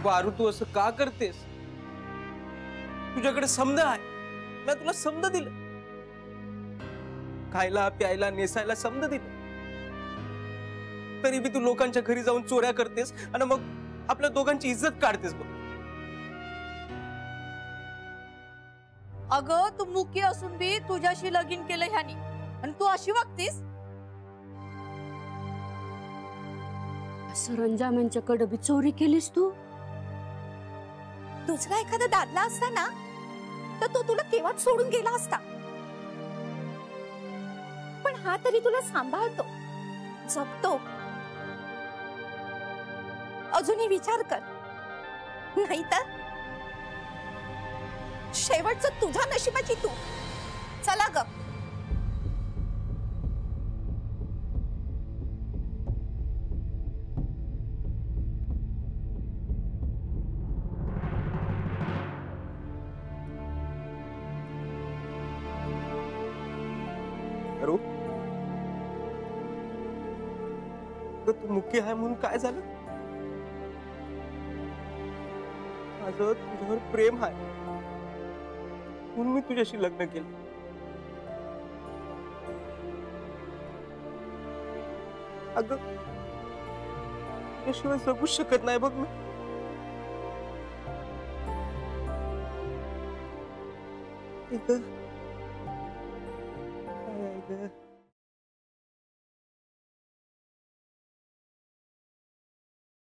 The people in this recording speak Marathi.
पारू तू असं का करतेस? तुझ्याकडे समद आहे, मी तुला समद दिलं, खायला प्यायला नेसायला समद दिलं, तरी बी तू लोकांच्या घरी जाऊन चोऱ्या करतेस आणि मग आपल्या दोघांची इज्जत काढतेस बघ. अगं तू मुकी असून बी तुझ्याशी लगीन केलं ह्यानी आणि तू अशी वागतीस? सरंजामांच्याकडे बी चोरी केलीस तू? तुझा एखादा दादला असता ना तर तो तुला केव्हाच सोडून गेला असता, पण हा तरी तुला सांभाळतो, जपतो. अजूनही विचार कर, नाहीतर शेवटचं तुझ्या नशिबाची तू. चला ग. तू मुकी आहे म्हणून काय झालं? माझं तुझ्यावर प्रेम आहे म्हणून मी तुझ्याशी लग्न केलं. अगं तुझ्याशिवाय जगूच शकत नाही बघ मी.